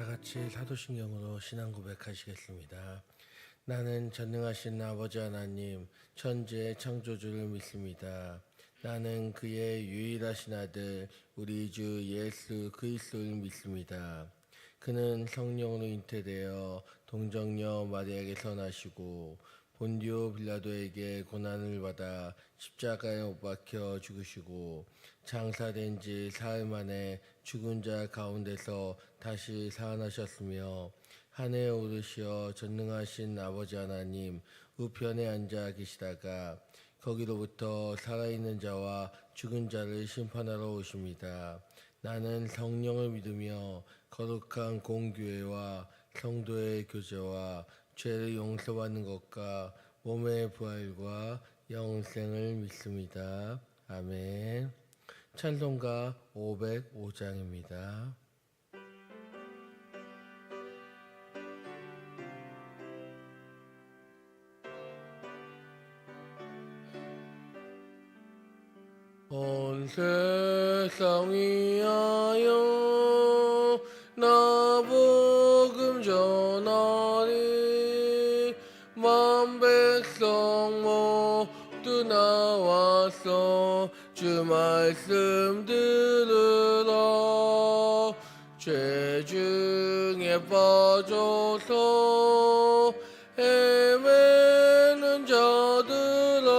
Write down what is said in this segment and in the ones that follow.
다 같이 사도신경으로 신앙 고백하시겠습니다. 나는 전능하신 아버지 하나님, 천지의 창조주를 믿습니다. 나는 그의 유일하신 아들, 우리 주 예수 그리스도를 믿습니다. 그는 성령으로 잉태되어 동정녀 마리아에게서 나시고 본디오 빌라도에게 고난을 받아 십자가에 못 박혀 죽으시고 장사된 지 사흘 만에 죽은 자 가운데서 다시 살아나셨으며 하늘에 오르시어 전능하신 아버지 하나님 우편에 앉아 계시다가 거기로부터 살아있는 자와 죽은 자를 심판하러 오십니다. 나는 성령을 믿으며 거룩한 공교회와 성도의 교제와 죄를 용서받는 것과 몸의 부활과 영생을 믿습니다. 아멘. 찬송가 505장입니다. 온 세상 위하여 나 복음 전하리. 만 백성 모두 나와서 주 말씀 들으라. 죄 중에 빠져서 헤매는 자들아,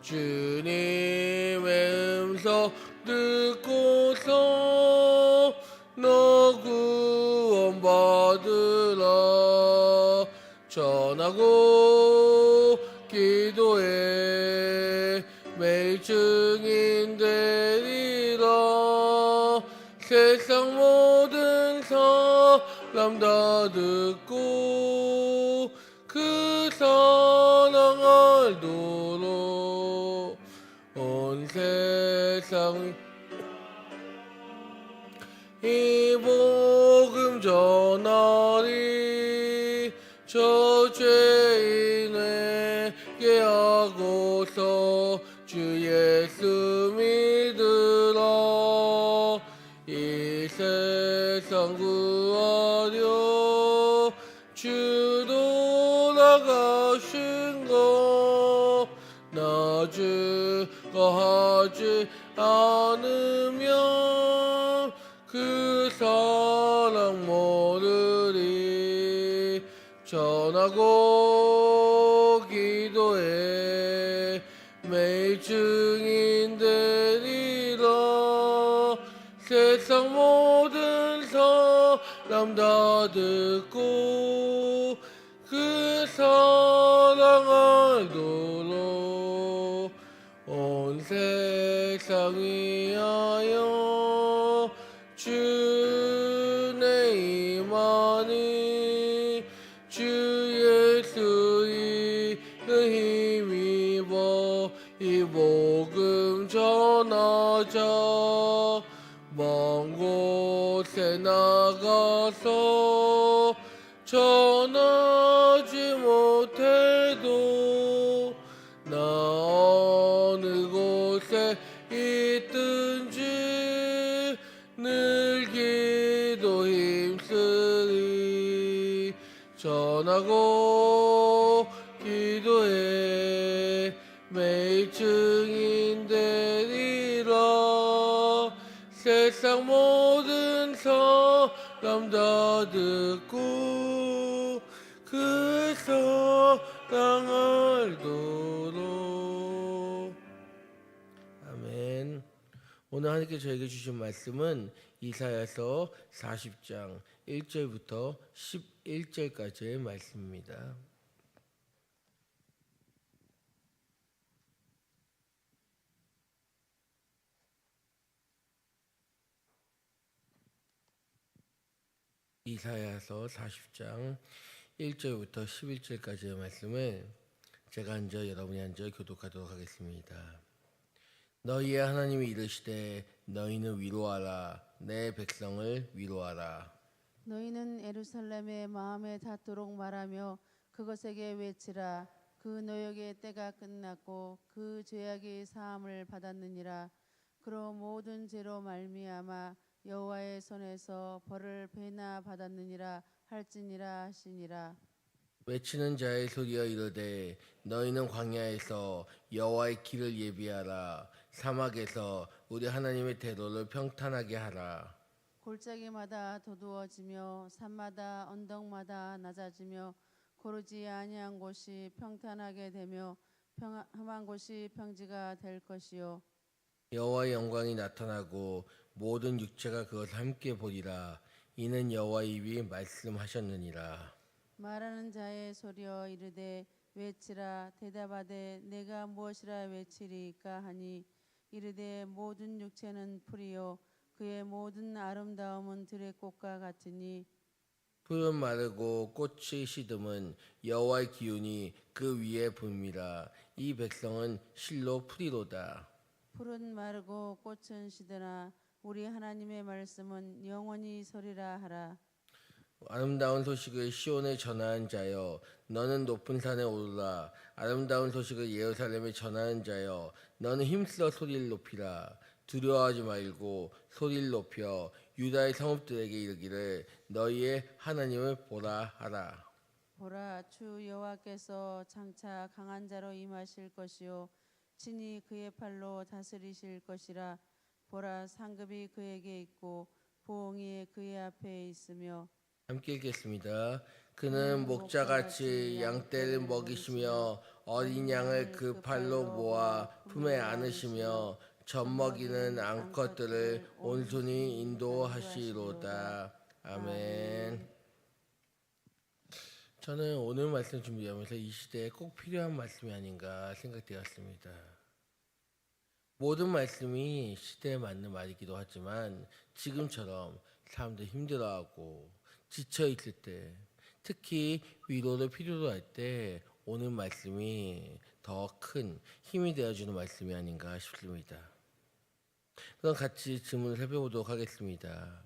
주님의 음성 듣고서 너 구원받으라. 전하고 기도해 매일 증인 되리라. 세상 모든 사람 다 듣고 그 사랑 알도록 온 세상 이 복음 전하리. 저 죄인에게 하고서 주 예수 믿으라. 이 세상 구하려 주 돌아가신 것 나 죽어하지 않으면 그 사랑 모르리. 전하고 기도해 매일 증인 되리라. 세상 모든 사람 다 듣고 그 사랑 알도록 온 세상 위하여 주의 임하니. 주 예수의 힘입어 이 복음 전하자. 먼 곳에 나가서 전하지 못해도 나 어느 곳에 있든지 늘 기도 힘쓰리. 전하고 기도해 매일 증인 되리라. 세상 모든 사람 다 듣고 그 사랑 알도록. 아멘. 오늘 하나님께 저에게 주신 말씀은 이사야서 40장 1절부터 11절까지의 말씀입니다. 이사야서 40장 1절부터 11절까지의 말씀을 제가 앉아 여러분이 앉아 교독하도록 하겠습니다. 너희의 하나님이 이르시되 너희는 위로하라. 내 백성을 위로하라. 너희는 예루살렘의 마음에 닿도록 말하며 그것에게 외치라. 그 노역의 때가 끝났고 그 죄악의 사함을 받았느니라. 그로 모든 죄로 말미암아 여호와의 손에서 벌을 배나 받았느니라 할지니라 하시니라. 외치는 자의 소리여 이르되 너희는 광야에서 여호와의 길을 예비하라. 사막에서 우리 하나님의 대로를 평탄하게 하라. 골짜기마다 도두어지며 산마다 언덕마다 낮아지며 고르지 아니한 곳이 평탄하게 되며 험한 곳이 평지가 될 것이요. 여호와의 영광이 나타나고 모든 육체가 그것을 함께 보리라. 이는 여호와의 입이 말씀하셨느니라. 말하는 자의 소리여 이르되 외치라. 대답하되 내가 무엇이라 외치리까 하니 이르되 모든 육체는 풀이요 그의 모든 아름다움은 들의 꽃과 같으니 풀은 마르고 꽃이 시듬은 여호와의 기운이 그 위에 붐이라. 이 백성은 실로 풀이로다. 풀은 마르고 꽃은 시드나 우리 하나님의 말씀은 영원히 서리라 하라. 아름다운 소식을 시온에 전하는 자여 너는 높은 산에 오르라. 아름다운 소식을 예루살렘에 전하는 자여 너는 힘써 소리를 높이라. 두려워하지 말고 소리를 높여 유다의 성읍들에게 이르기를 너희의 하나님을 보라 하라. 보라 주 여호와께서 장차 강한 자로 임하실 것이요 친히 그의 팔로 다스리실 것이라. 보라 상급이 그에게 있고 부엉이 그의 앞에 있으며 함께 읽겠습니다. 그는 목자같이 양떼를 먹이시며 어린 양을 그 팔로 모아 품에 안으시며 젖먹이는 암컷들을 온순히 인도하시로다. 아멘. 저는 오늘 말씀 준비하면서 이 시대에 꼭 필요한 말씀이 아닌가 생각되었습니다. 모든 말씀이 시대에 맞는 말이기도 하지만 지금처럼 사람들이 힘들어하고 지쳐있을 때, 특히 위로를 필요로 할 때 오늘 말씀이 더 큰 힘이 되어주는 말씀이 아닌가 싶습니다. 그럼 같이 질문을 살펴보도록 하겠습니다.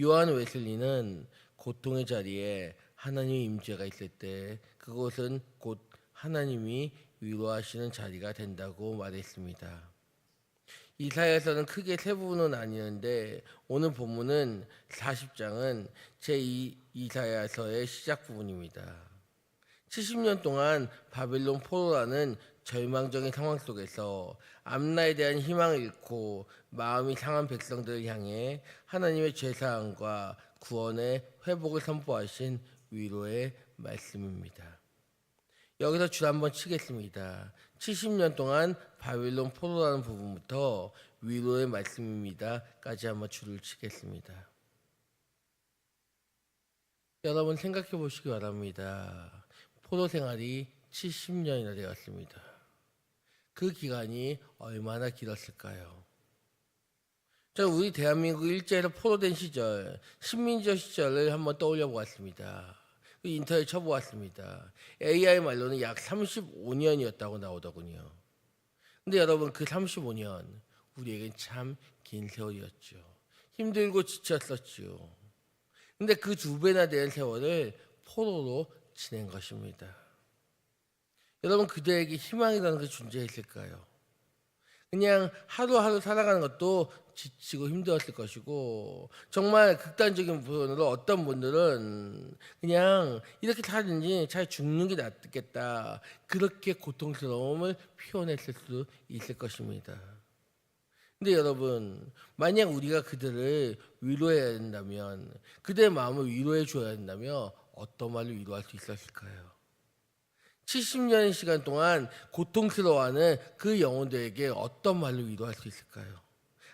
요한 웨슬리는 고통의 자리에 하나님의 임재가 있을 때 그곳은 곧 하나님이 위로하시는 자리가 된다고 말했습니다. 이사야서는 크게 세 부분은 아니는데 오늘 본문은 40장은 제2이사야서의 시작 부분입니다. 70년 동안 바벨론 포로라는 절망적인 상황 속에서 앞날에 대한 희망을 잃고 마음이 상한 백성들을 향해 하나님의 죄사함과 구원의 회복을 선포하신 위로의 말씀입니다. 여기서 줄 한번 치겠습니다. 70년 동안 바벨론 포로라는 부분부터 위로의 말씀입니다까지 한번 줄을 치겠습니다. 여러분 생각해 보시기 바랍니다. 포로 생활이 70년이나 되었습니다. 그 기간이 얼마나 길었을까요? 저 우리 대한민국 일제에서 포로된 시절, 식민지 시절을 한번 떠올려 보았습니다. 인터넷 쳐보았습니다. AI 말로는 약 35년이었다고 나오더군요. 근데 여러분 그 35년 우리에겐 참 긴 세월이었죠. 힘들고 지쳤었죠. 근데 그 2배나 되는 세월을 포로로 지낸 것입니다. 여러분 그들에게 희망이라는 게 존재했을까요? 그냥 하루하루 살아가는 것도 지치고 힘들었을 것이고 정말 극단적인 부분으로 어떤 분들은 그냥 이렇게 살든지 차라리 죽는 게 낫겠다 그렇게 고통스러움을 표현했을 수 있을 것입니다. 근데 여러분 만약 우리가 그들을 위로해야 된다면 그들의 마음을 위로해 줘야 된다면 어떤 말로 위로할 수 있었을까요? 70년의 시간 동안 고통스러워하는 그 영혼들에게 어떤 말로 위로할 수 있을까요?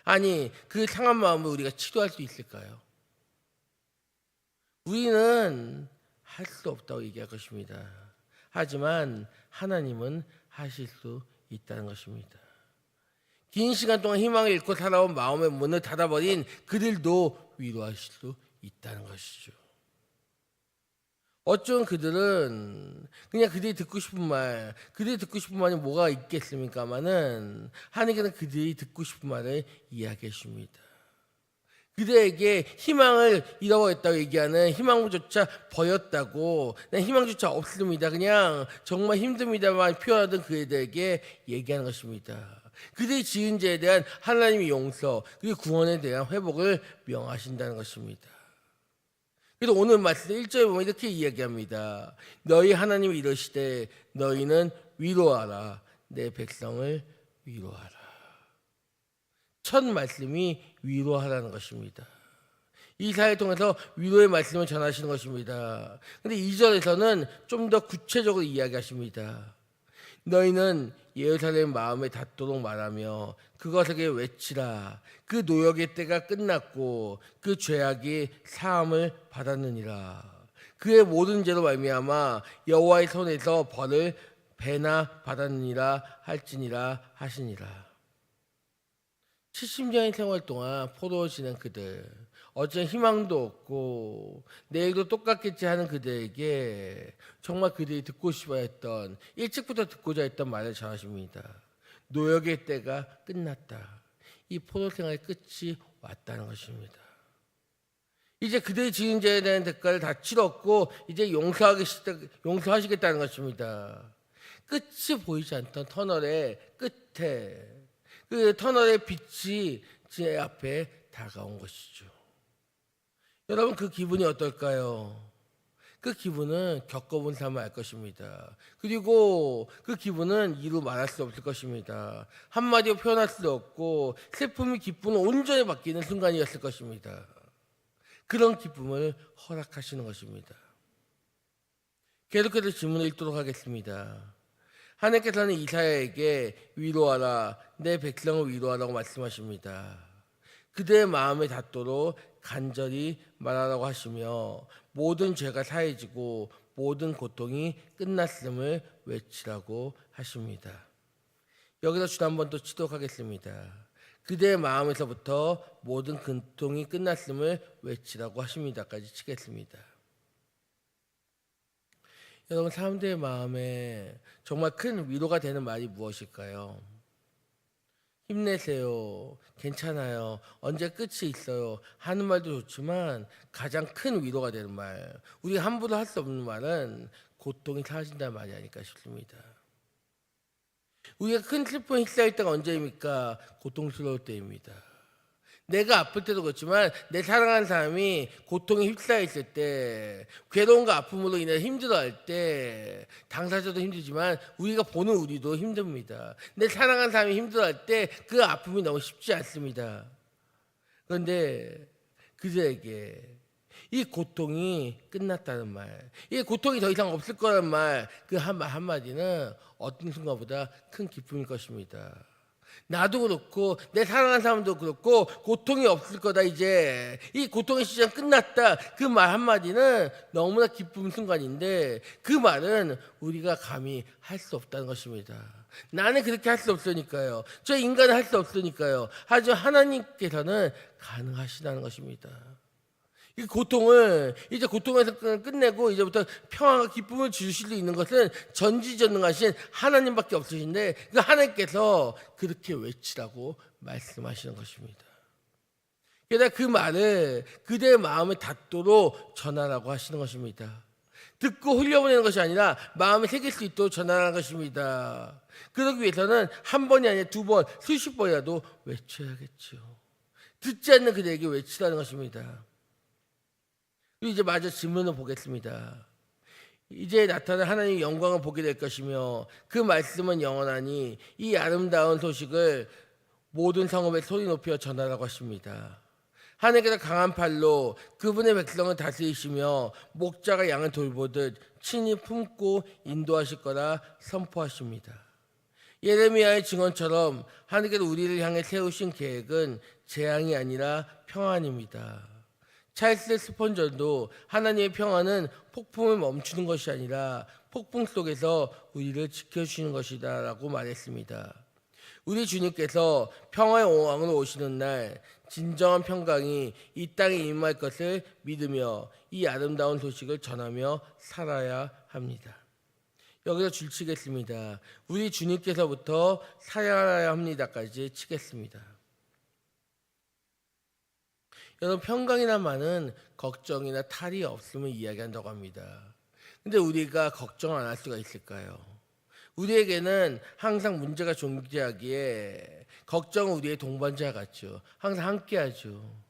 아니, 그 상한 마음을 우리가 치료할 수 있을까요? 우리는 할 수 없다고 얘기할 것입니다. 하지만 하나님은 하실 수 있다는 것입니다. 긴 시간 동안 희망을 잃고 살아온 마음의 문을 닫아버린 그들도 위로하실 수 있다는 것이죠. 어쩌면 그들은 그냥 그들이 듣고 싶은 말이 뭐가 있겠습니까마는 하나님께서 그들이 듣고 싶은 말을 이야기해 줍니다. 그들에게 희망을 잃어버렸다고 얘기하는 희망조차 버렸다고 희망조차 없습니다. 그냥 정말 힘듭니다만 표현하던 그들에게 얘기하는 것입니다. 그들이 지은 죄에 대한 하나님의 용서 그리고 구원에 대한 회복을 명하신다는 것입니다. 그래서 오늘 말씀 1절에 보면 이렇게 이야기합니다. 너희 하나님이 이러시되 너희는 위로하라. 내 백성을 위로하라. 첫 말씀이 위로하라는 것입니다. 이사야를 통해서 위로의 말씀을 전하시는 것입니다. 그런데 2절에서는 좀 더 구체적으로 이야기하십니다. 너희는 예루살렘 마음에 닿도록 말하며 그것에게 외치라. 그 노역의 때가 끝났고 그 죄악이 사함을 받았느니라. 그의 모든 죄로 말미암아 여호와의 손에서 벌을 배나 받았느니라 할지니라 하시니라. 70년의 생활 동안 포로로 지낸 그들, 어쩌면 희망도 없고 내일도 똑같겠지 하는 그들에게 정말 그들이 듣고 싶어 했던, 일찍부터 듣고자 했던 말을 전하십니다. 노역의 때가 끝났다. 이 포로 생활의 끝이 왔다는 것입니다. 이제 그들이 지은 죄에 대한 대가를 다 치렀고 이제 용서하시겠다는 것입니다. 끝이 보이지 않던 터널의 끝에 그 터널의 빛이 제 앞에 다가온 것이죠. 여러분, 그 기분이 어떨까요? 그 기분은 겪어본 사람은 알 것입니다. 그리고 그 기분은 이루 말할 수 없을 것입니다. 한마디로 표현할 수 없고 슬픔이 기쁨으로 온전히 바뀌는 순간이었을 것입니다. 그런 기쁨을 허락하시는 것입니다. 계속해서 질문을 읽도록 하겠습니다. 하나님께서는 이사야에게 위로하라, 내 백성을 위로하라고 말씀하십니다. 그들의 마음에 닿도록 간절히 말하라고 하시며 모든 죄가 사해지고 모든 고통이 끝났음을 외치라고 하십니다. 여기서 줄 한번 또 치도록 하겠습니다. 그들의 마음에서부터 모든 고통이 끝났음을 외치라고 하십니다까지 치겠습니다. 여러분, 사람들의 마음에 정말 큰 위로가 되는 말이 무엇일까요? 힘내세요. 괜찮아요. 언제 끝이 있어요. 하는 말도 좋지만 가장 큰 위로가 되는 말, 우리가 함부로 할 수 없는 말은 고통이 사라진다는 말이 아닐까 싶습니다. 우리가 큰 슬픔에 휩싸일 때가 언제입니까? 고통스러울 때입니다. 내가 아플 때도 그렇지만 내 사랑하는 사람이 고통에 휩싸여 있을 때, 괴로움과 아픔으로 인해 힘들어할 때 당사자도 힘들지만 우리가 보는 우리도 힘듭니다. 내 사랑하는 사람이 힘들어할 때 그 아픔이 너무 쉽지 않습니다. 그런데 그들에게 이 고통이 끝났다는 말, 이 고통이 더 이상 없을 거라는 말, 그 한마디는 어떤 순간보다 큰 기쁨일 것입니다. 나도 그렇고 내 사랑하는 사람도 그렇고 고통이 없을 거다. 이제 이 고통의 시간 끝났다. 그 말 한마디는 너무나 기쁜 순간인데 그 말은 우리가 감히 할 수 없다는 것입니다. 나는 그렇게 할 수 없으니까요. 저 인간은 할 수 없으니까요. 하지만 하나님께서는 가능하시다는 것입니다. 이 고통을 이제 고통에서 끝내고 이제부터 평화와 기쁨을 주실 수 있는 것은 전지전능하신 하나님밖에 없으신데 그 하나님께서 그렇게 외치라고 말씀하시는 것입니다. 게다가 그 말을 그대의 마음에 닿도록 전하라고 하시는 것입니다. 듣고 흘려보내는 것이 아니라 마음에 새길 수 있도록 전하라는 것입니다. 그러기 위해서는 한 번이 아니라 두 번, 수십 번이라도 외쳐야겠죠. 듣지 않는 그대에게 외치라는 것입니다. 이제 마저 질문을 보겠습니다. 이제 나타난 하나님의 영광을 보게 될 것이며 그 말씀은 영원하니 이 아름다운 소식을 모든 성읍에 소리 높여 전하라고 하십니다. 하나님께서 강한 팔로 그분의 백성을 다스리시며 목자가 양을 돌보듯 친히 품고 인도하실 거라 선포하십니다. 예레미야의 증언처럼 하나님께서 우리를 향해 세우신 계획은 재앙이 아니라 평안입니다. 찰스 스폰저도 하나님의 평화는 폭풍을 멈추는 것이 아니라 폭풍 속에서 우리를 지켜주시는 것이다 라고 말했습니다. 우리 주님께서 평화의 왕으로 오시는 날 진정한 평강이 이 땅에 임할 것을 믿으며 이 아름다운 소식을 전하며 살아야 합니다. 여기서 줄치겠습니다. 우리 주님께서부터 살아야 합니다까지 치겠습니다. 여러분, 평강이란 말은 걱정이나 탈이 없음을 이야기한다고 합니다. 근데 우리가 걱정 안 할 수가 있을까요? 우리에게는 항상 문제가 존재하기에 걱정은 우리의 동반자 같죠. 항상 함께하죠.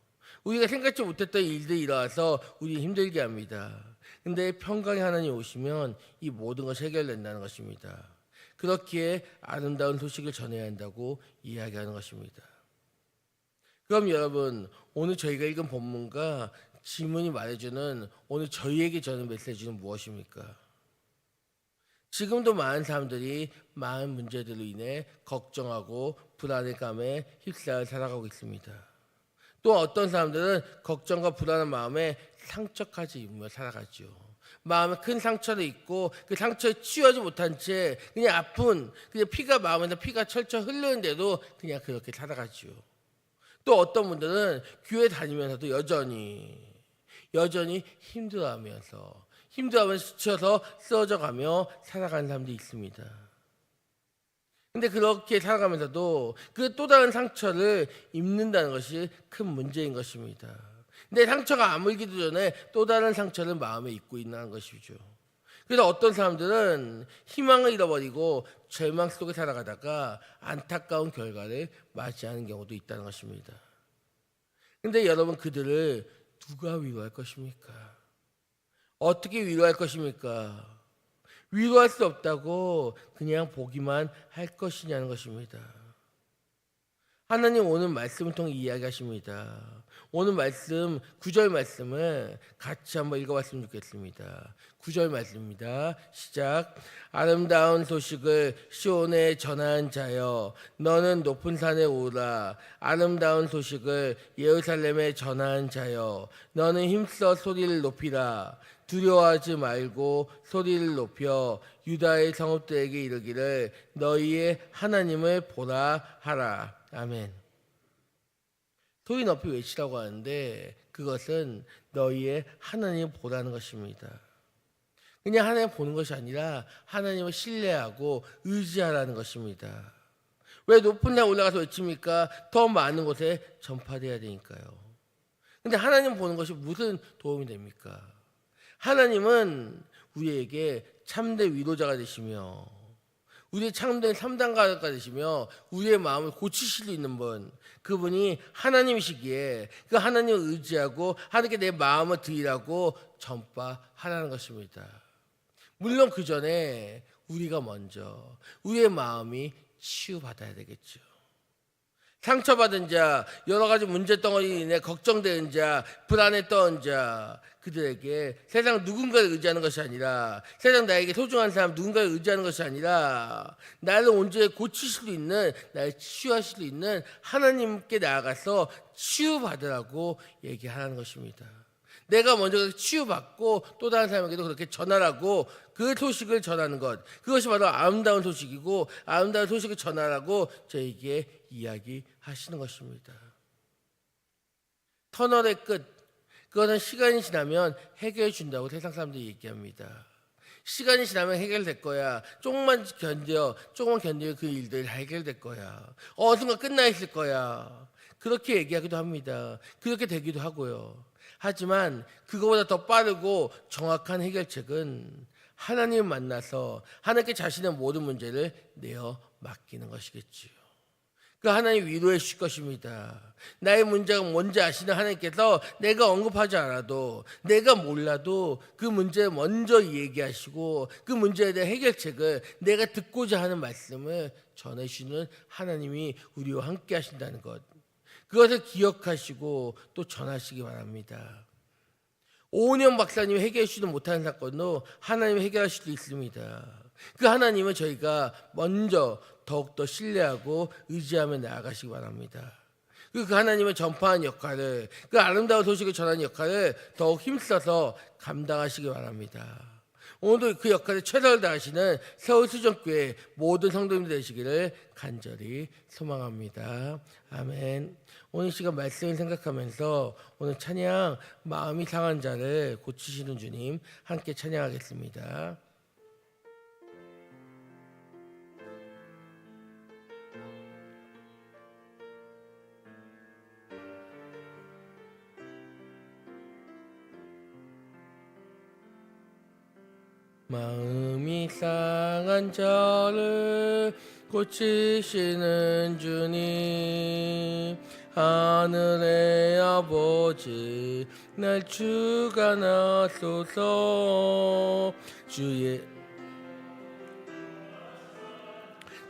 우리가 생각지 못했던 일들이 일어나서 우리 힘들게 합니다. 근데 평강의 하나님 오시면 이 모든 것이 해결된다는 것입니다. 그렇기에 아름다운 소식을 전해야 한다고 이야기하는 것입니다. 그럼 여러분, 오늘 저희가 읽은 본문과 지문이 말해주는 오늘 저희에게 전하는 메시지는 무엇입니까? 지금도 많은 사람들이 많은 문제들로 인해 걱정하고 불안감에 휩싸여 살아가고 있습니다. 또 어떤 사람들은 걱정과 불안한 마음에 상처까지 입으며 살아가죠. 마음에 큰 상처를 입고 그 상처에 치유하지 못한 채 그냥 아픈 그냥 피가 마음에서 피가 철철 흐르는데도 그냥 그렇게 살아가죠. 또 어떤 분들은 교회 다니면서도 여전히 힘들어하면서 지쳐서 쓰러져가며 살아가는 사람들이 있습니다. 근데 그렇게 살아가면서도 그 또 다른 상처를 입는다는 것이 큰 문제인 것입니다. 근데 상처가 아물기도 전에 또 다른 상처를 마음에 입고 있는 것이죠. 그래서 어떤 사람들은 희망을 잃어버리고 절망 속에 살아가다가 안타까운 결과를 맞이하는 경우도 있다는 것입니다. 근데 여러분, 그들을 누가 위로할 것입니까? 어떻게 위로할 것입니까? 위로할 수 없다고 그냥 보기만 할 것이냐는 것입니다. 하나님 오늘 말씀을 통해 이야기하십니다. 오늘 말씀 9절 말씀을 같이 한번 읽어봤으면 좋겠습니다. 9절 말씀입니다. 시작. 아름다운 소식을 시온에 전한 자여 너는 높은 산에 오르라. 아름다운 소식을 예루살렘에 전한 자여 너는 힘써 소리를 높이라. 두려워하지 말고 소리를 높여 유다의 성읍들에게 이르기를 너희의 하나님을 보라 하라. 아멘. 소리 높이 외치라고 하는데 그것은 너희의 하나님을 보라는 것입니다. 그냥 하나님 보는 것이 아니라 하나님을 신뢰하고 의지하라는 것입니다. 왜 높은 데 올라가서 외칩니까? 더 많은 곳에 전파돼야 되니까요. 근데 하나님 보는 것이 무슨 도움이 됩니까? 하나님은 우리에게 참된 위로자가 되시며 우리의 참된 삼단가가 되시며 우리의 마음을 고치실 수 있는 분, 그분이 하나님이시기에 그 하나님을 의지하고 하나님께 내 마음을 드리라고 전파하라는 것입니다. 물론 그 전에 우리가 먼저 우리의 마음이 치유받아야 되겠죠. 상처받은 자, 여러 가지 문제 덩어리로 인해 걱정되는 자, 불안에 떠은 자, 그들에게 세상 누군가를 의지하는 것이 아니라 세상 나에게 소중한 사람 누군가를 의지하는 것이 아니라 나를 온전히 고치실 수 있는, 나를 치유하실 수 있는 하나님께 나아가서 치유받으라고 얘기하는 것입니다. 내가 먼저 치유받고 또 다른 사람에게도 그렇게 전하라고 그 소식을 전하는 것, 그것이 바로 아름다운 소식이고 아름다운 소식을 전하라고 저에게 이야기하시는 것입니다. 터널의 끝, 그것은 시간이 지나면 해결해 준다고 세상 사람들이 얘기합니다. 시간이 지나면 해결될 거야. 조금만 견디면 그 일들이 해결될 거야. 어딘가 끝나 있을 거야. 그렇게 얘기하기도 합니다. 그렇게 되기도 하고요. 하지만 그거보다 더 빠르고 정확한 해결책은 하나님을 만나서 하나님께 자신의 모든 문제를 내어 맡기는 것이겠지요. 그 하나님 위로해 주실 것입니다. 나의 문제가 뭔지 아시는 하나님께서 내가 언급하지 않아도 내가 몰라도 그 문제를 먼저 얘기하시고 그 문제에 대한 해결책을 내가 듣고자 하는 말씀을 전해주시는 하나님이 우리와 함께 하신다는 것, 그것을 기억하시고 또 전하시기 바랍니다. 오은영 박사님이 해결해 주지도 못하는 사건도 하나님이 해결하실 수 있습니다. 그 하나님은 저희가 먼저 더욱더 신뢰하고 의지하며 나아가시기 바랍니다. 그 하나님의 전파하는 역할을, 그 아름다운 소식을 전하는 역할을 더욱 힘써서 감당하시기 바랍니다. 오늘도 그 역할에 최선을 다하시는 서울수정교회 모든 성도님들 되시기를 간절히 소망합니다. 아멘. 오늘 시간 말씀을 생각하면서 오늘 찬양, 마음이 상한 자를 고치시는 주님 함께 찬양하겠습니다. 마음이 상한 저를 고치시는 주님, 하늘의 아버지 날 주관하소서. 주의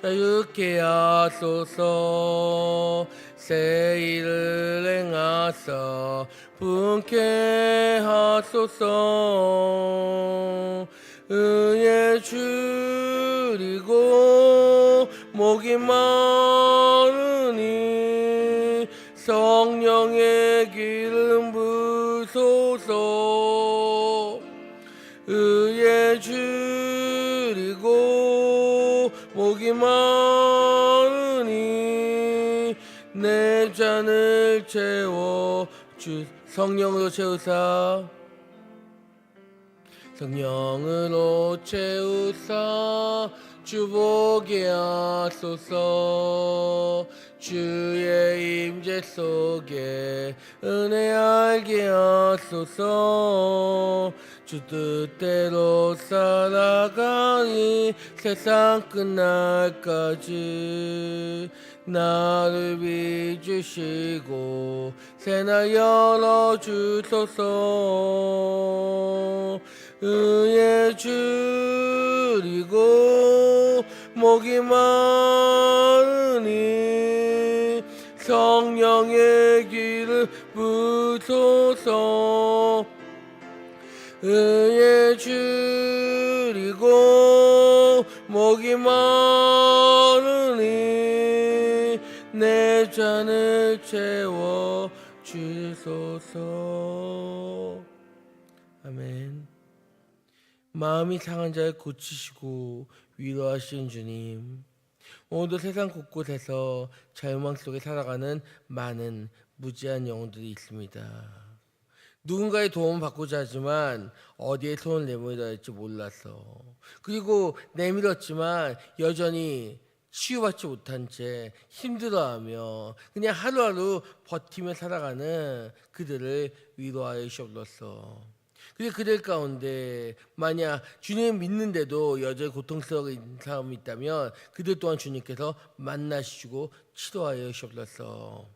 자유케 하소서. 새 일을 행하사 분케 하소서. 의에 줄이고 목이 마르니 성령의 기름 부소서. 의에 줄이고 목이 마르니 내 잔을 채워 주. 성령으로 채우사. 성령으로 채우사 주보게 하소서. 주의 임재 속에 은혜 알게 하소서. 주 뜻대로 살아가니 세상 끝날까지 나를 비주시고 새날 열어주소서. 의에 줄이고 목이 마르니 성령의 길을 부소서. 의에 줄이고 목이 마르니 내 잔을 채워 주소서. 아멘. 마음이 상한 자를 고치시고 위로하신 주님, 오늘도 세상 곳곳에서 절망 속에 살아가는 많은 무지한 영혼들이 있습니다. 누군가의 도움을 받고자 하지만 어디에 손을 내밀어야 할지 몰라서, 그리고 내밀었지만 여전히 치유받지 못한 채 힘들어하며 그냥 하루하루 버티며 살아가는 그들을 위로하여 주옵소서. 그리고 그들 가운데 만약 주님 믿는데도 여전히 고통스러운 사람이 있다면 그들 또한 주님께서 만나시고 치료하여 주옵소서.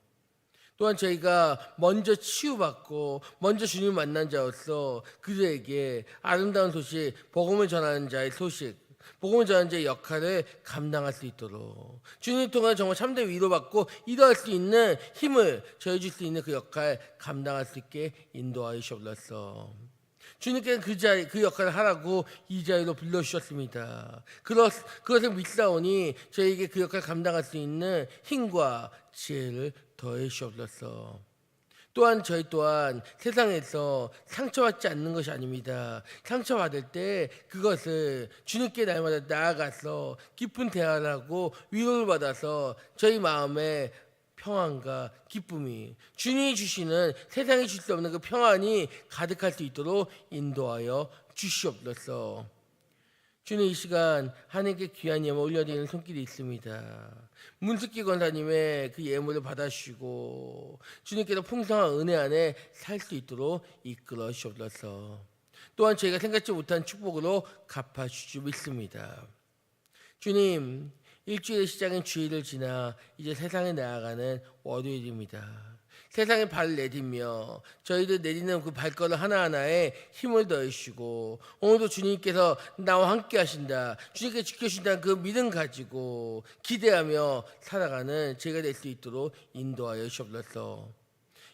또한 저희가 먼저 치유받고 먼저 주님 만난 자로서 그들에게 아름다운 소식, 복음을 전하는 자의 소식, 복음을 전하는 자의 역할을 감당할 수 있도록 주님 통해 정말 참된 위로받고 일어날 수 있는 힘을 저해 줄 수 있는 그 역할 감당할 수 있게 인도하여 주옵소서. 주님께서 그 역할을 하라고 이 자리로 불러주셨습니다. 그것을 믿사오니 저에게 그 역할을 감당할 수 있는 힘과 지혜를 더해 주옵소서. 또한 저희 또한 세상에서 상처받지 않는 것이 아닙니다. 상처받을 때 그것을 주님께 날마다 나아가서 깊은 대화를 하고 위로를 받아서 저희 마음에 평안과 기쁨이, 주님이 주시는 세상이 줄 수 없는 그 평안이 가득할 수 있도록 인도하여 주시옵소서. 주님, 이 시간 하나님께 귀한 예물 올려드리는 손길이 있습니다. 문숙기 권사님의 그 예물을 받아주시고 주님께서 풍성한 은혜 안에 살 수 있도록 이끌어 주옵소서. 또한 저희가 생각지 못한 축복으로 갚아주시 믿습니다. 주님, 일주일의 시작인 주일을 지나 이제 세상에 나아가는 월요일입니다. 세상에 발을 내딛며 저희들 내딛는 그 발걸음 하나하나에 힘을 더해주시고 오늘도 주님께서 나와 함께 하신다, 주님께서 지켜주신다는 그 믿음 가지고 기대하며 살아가는 저희가 될 수 있도록 인도하여 주옵소서.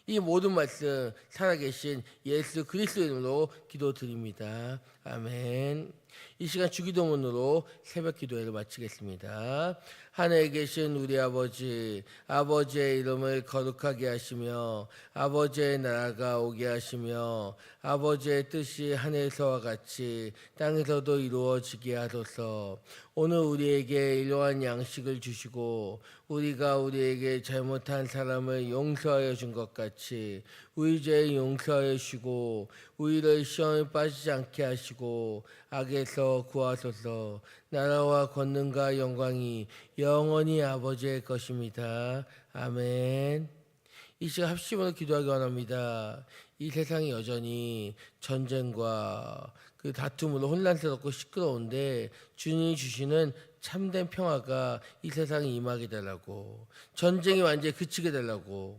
이 모든 말씀 살아계신 예수 그리스도의 이름으로 기도드립니다. 아멘. 이 시간 주기도문으로 새벽 기도회를 마치겠습니다. 하늘에 계신 우리 아버지, 아버지의 이름을 거룩하게 하시며 아버지의 나라가 오게 하시며 아버지의 뜻이 하늘에서와 같이 땅에서도 이루어지게 하소서. 오늘 우리에게 일용할 양식을 주시고 우리가 우리에게 잘못한 사람을 용서하여 준 것 같이 우리 죄 용서하여 주시고 우리를 시험에 빠지지 않게 하시고 악에서 구하소서. 나라와 권능과 영광이 영원히 아버지의 것입니다. 아멘. 이 시간 합심으로 기도하기 원합니다. 이 세상이 여전히 전쟁과 그 다툼으로 혼란스럽고 시끄러운데 주님이 주시는 참된 평화가 이 세상에 임하게 되라고, 전쟁이 완전히 그치게 되라고,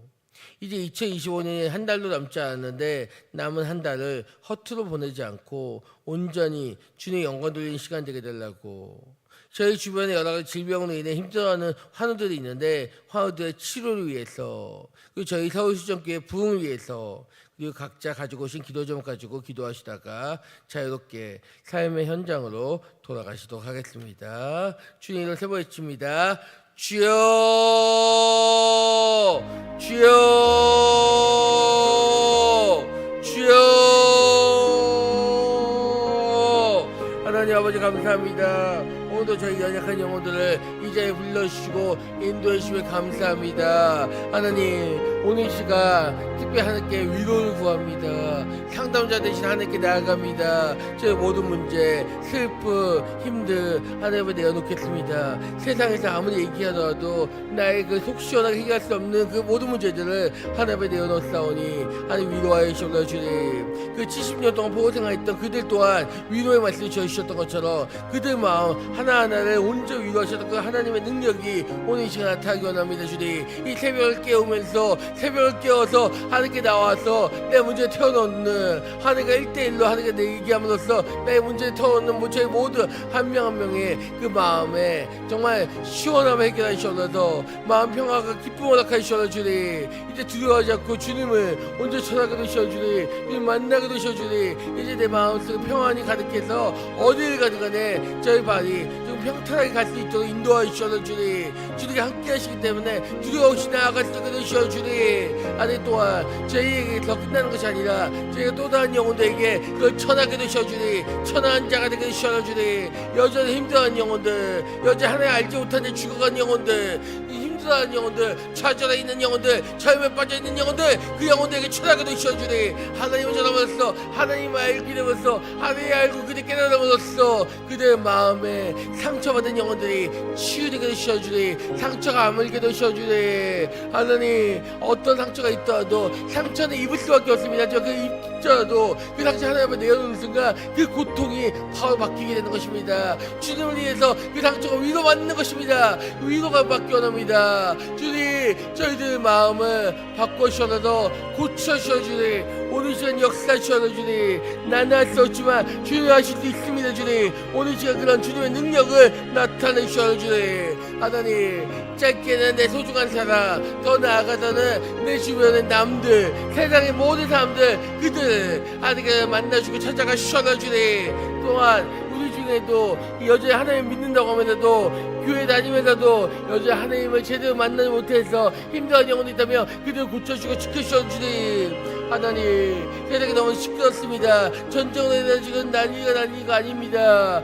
이제 2025년이 한 달도 남지 않았는데 남은 한 달을 허투루 보내지 않고 온전히 주님의 영광 돌리는 시간 되게 되려고, 저희 주변에 여러 가지 질병으로 인해 힘들어하는 환우들이 있는데 환우들의 치료를 위해서, 그리고 저희 서울시정교회 부흥을 위해서, 그리고 각자 가지고 오신 기도 좀 가지고 기도하시다가 자유롭게 삶의 현장으로 돌아가시도록 하겠습니다. 주님으로 세 번 외칩니다. 주여, 주여, 주여. 하나님 아버지 감사합니다. 오늘도 저희 연약한 영혼들을 이 자리에 불러주시고 인도해 주시며 감사합니다. 하나님, 오늘 시간 특별히 하나님께 위로를 구합니다. 상담자 대신 하나님께 나아갑니다. 저희 모든 문제, 슬픔, 힘들 하나님 앞에 내어놓겠습니다. 세상에서 아무리 얘기하더라도 나의 그 속 시원하게 해결할 수 없는 그 모든 문제들을 하나님 앞에 내어놓사오니 하나님 위로하여 주옵소서. 주님, 그 70년 동안 보고 생활했던 그들 또한 위로의 말씀을 주셨던 것처럼 그들 마음 하나하나를 온전히 위로하셨던 그 하나님의 능력이 오늘 이 시간 나타나기 원합니다. 주님, 이 새벽을 깨우면서 새벽을 깨워서 하나님께 나와서 내 문제를 털어놓는, 하나님과 1대1로 하나님께 내 얘기함으로써 내 문제를 털어놓는 저희 모두 한 명 한 명의 그 마음에 정말 시원함을 해결하셔서 마음 평화가 기쁨을 허락하셔서 주님, 이제 두려워하지 않고 주님을 온전히 전하게 되셔 주님, 주님 만나게 되셔 주님, 이제 내 마음속에 평안이 가득해서 어디를 가든 간에 저희 발이 좀 평탄하게 갈 수 있도록 인도하셔서 주님, 주님이 함께 하시기 때문에 두려움 없이 나아갈 수 있게 되셔 주님. 아니 또한 저희에게서 끝나는 것이 아니라 저희가 또 다른 영혼들에게 그걸 전하게 되셔 주님, 천한 자가 되게 되셔 주님. 여전히 힘들어하는 영혼들, 여전히 하나님 알지 못한 데 죽어간 영혼들, 힘들어하는 영혼들, 좌절해 있는 영혼들, 젊에 빠져있는 영혼들, 그 영혼들에게 천하게 되셔 주님. 하나님을 전함으로써 하나님을 알게 되면서 하나님을 알고 그들 깨달음으로써 그들의 마음에 상처받은 영혼들이 치유되게 되셔 주님. 상처가 아물게 되셔 주님. 하나님, 어떤 상처가 있더라도 상처는 입을 수밖에 없습니다. 저 그 입더라도 그 상처 하나님 앞에 내어놓는 순간 그 고통이 바로 바뀌게 되는 것입니다. 주님을 위해서 그 상처가 위로받는 것입니다. 위로가 받기 원합니다. 주님, 저희들의 마음을 바꿔주셔서 고쳐주셔 주님. 오늘 시간 역사하셔서 주님, 나는 할 수 없지만 주님이 하실 수 있습니다. 주님, 오늘 시간 그런 주님의 능력을 나타내주셔서 주님. 하나님, 짧게는 내 소중한 사람, 더 나아가서는 내 주변의 남들, 세상의 모든 사람들, 그들 하나님께 만나주고 찾아가셔서 주님. 또한 우리 중에도 여전히 하나님 믿는다고 하면서도 교회 다니면서도 여전히 하나님을 제대로 만나지 못해서 힘들어하는 영혼이 있다면 그들 고쳐주고 지켜주셔 주님. 하나님, 세상이 너무 시끄럽습니다. 전쟁으로 인해 지금 난리가 아닙니다.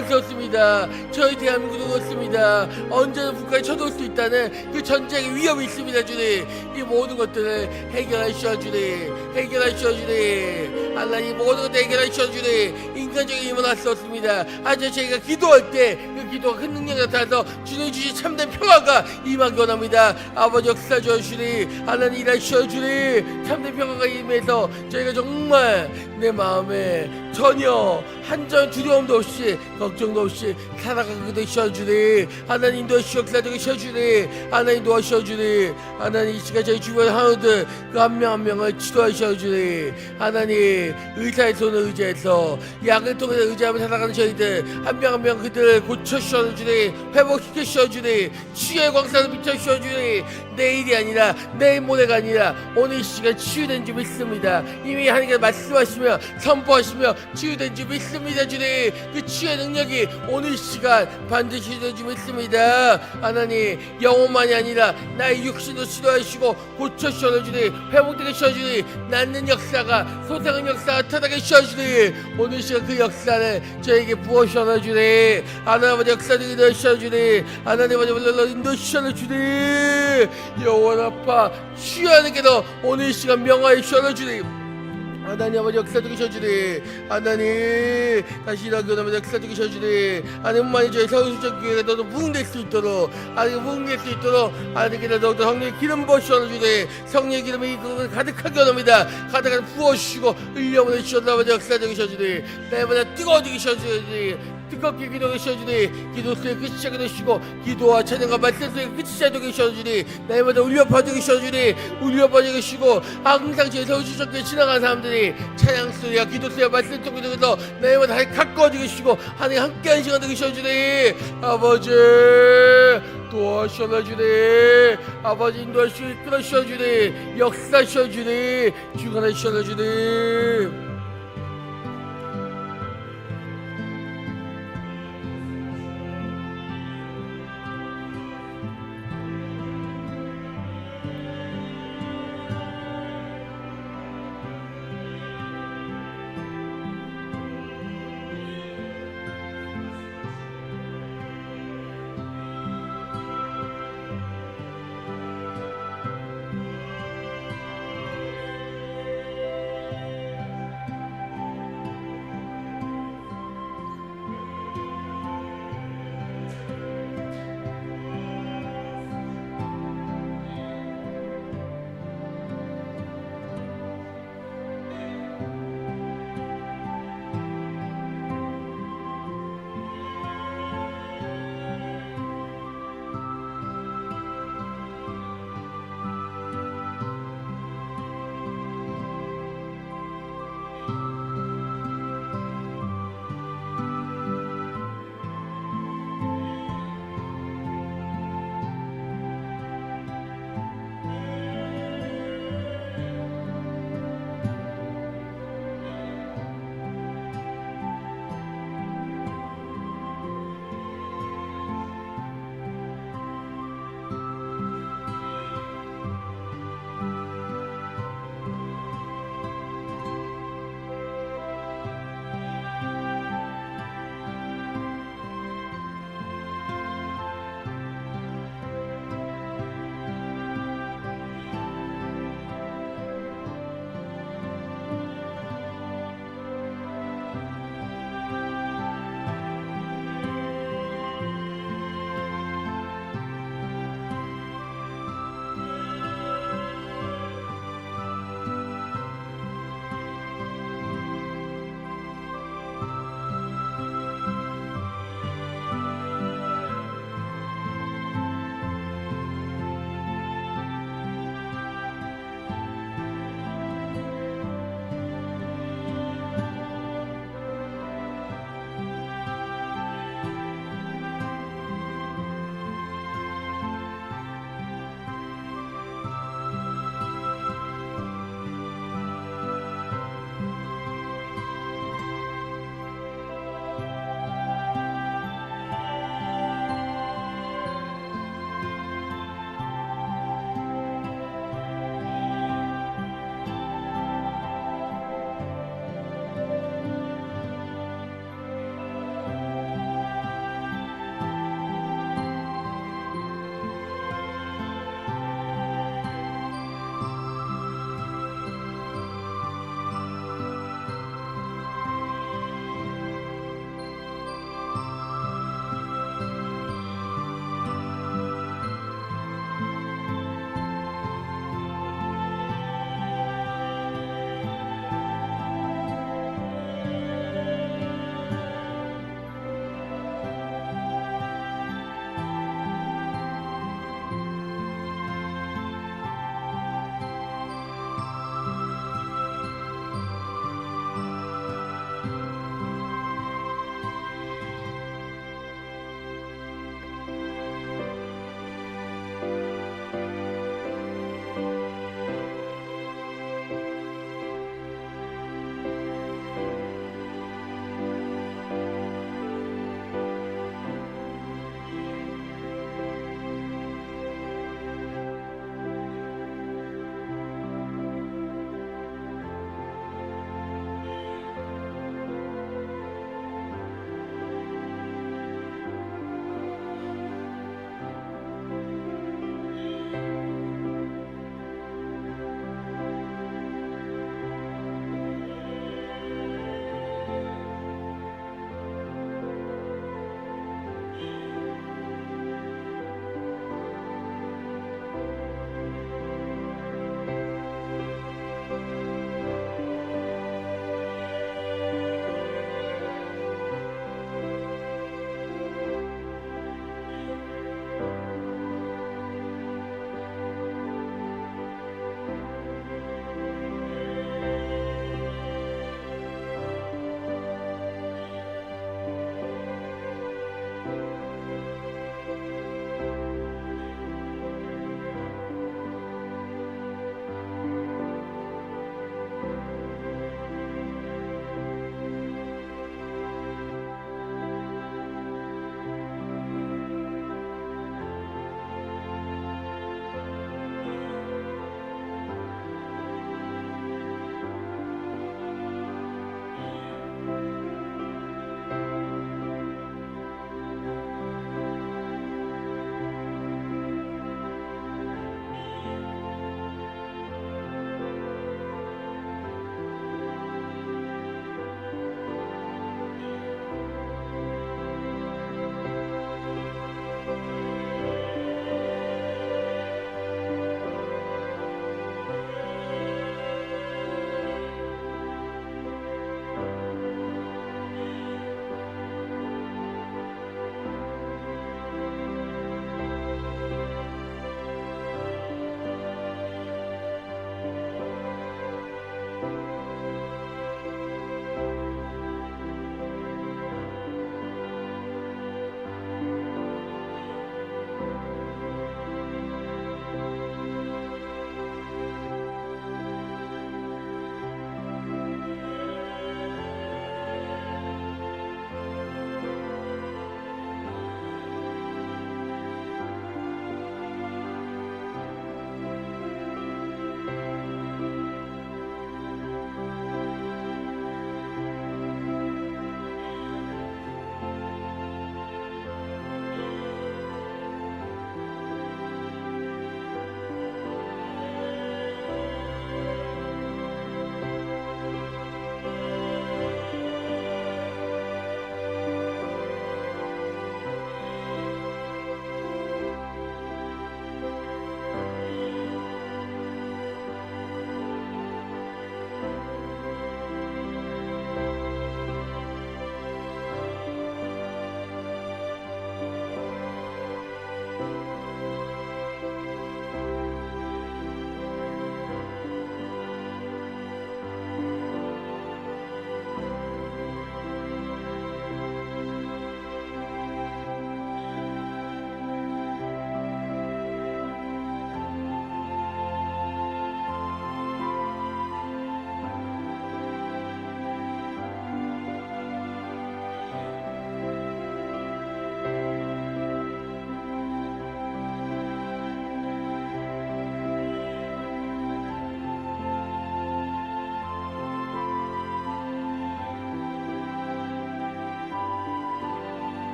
혼란스럽습니다. 저희 대한민국도 그렇습니다. 언제든 북한이 쳐들어올 수 있다는 그 전쟁의 위험이 있습니다. 주님, 이 모든 것들을 해결하셔 주님, 해결하셔 주님. 하나님, 모든 것들 해결하셔 주님. 인간적인 힘은 할 수 없습니다. 하지만 저희가 기도할 때 그 기도가 큰 능력이 나타나서 주님 주신 참된 평화가 임하기 원합니다. 아버지 역사 주시니 하나님 일하셔 주니 참된 평화가 임해서 저희가 정말 내 마음에 전혀 한점 두려움도 없이 걱정도 없이 살아가게 되셔 주니 하나님 인도하시오. 역사되게 하셔 주니 하나님 도와주셔 주니 하나님 이 시간 저희 주변 하나들 그 한 명 한 명을 치료하셔 주니 하나님 의사의 손을 의지해서 약을 통해서 의지하며 살아가는 저희들 한 명 한 명 그들을 고쳐주셔 주니 회복시켜 주니 치유의 광선을 비춰주셔 주니 내일이 아니라 내일 모레가 아니라 오늘 이 시간 치유된 줄 믿습니다. 이미 하나님께서 말씀하시며 선포하시며 치유된 줄 믿습니다. 주님, 그 치유의 능력이 오늘 이 시간 반드시 된 줄 믿습니다. 하나님, 영혼만이 아니라 나의 육신도 치료하시고 고쳐주셔 주니 회복되게 하셔 주니 낫는 역사가 소생한 역사가 나타나게 하셔 주니 오늘 이 시간 그 역사를 저에게 부어주셔 주니 하나님 아버지 역사되게 하셔 주니 하나님 아버지 인도하셔 주니 영원 아파 치유하는 게도 오늘 이 시간 명하여 주셔 주니 하나님 아버지 역사 되셔주리. 하나님 다시 일어나면 역사 되셔주리. 하나님만이 저희 서울수적교회가 더더 부흥될 수 있도록, 하나님 부흥될 수 있도록 하나님께서 더욱더 성령의 기름 부어주시니 성령의 기름이 그것을 가득하게 원합니다. 가득하게 부어주시고 흘려보내주셔서 아버지 역사 되셔주리. 날마다 뜨거워지게 하셔주리. 뜨겁게 기도하게 하셔주니 기도 수의 끝이 시작이 되시고 기도와 찬양과 말씀 수의 끝이 시작이 되게 하셔주니 날마다 울려 퍼지게 하셔주니 울려 퍼지게 하시고 항상 제 서울수적교회 지나가는 사람들이 찬양 소리와 기도 소리와 말씀 속에서 날마다 다시 가까워지게 하시고 하나님 함께하는 시간 되게 하셔주니 아버지 도와주셔주니 아버지 인도하시고 이끌어 주셔주니 역사하셔주니 주관하셔주니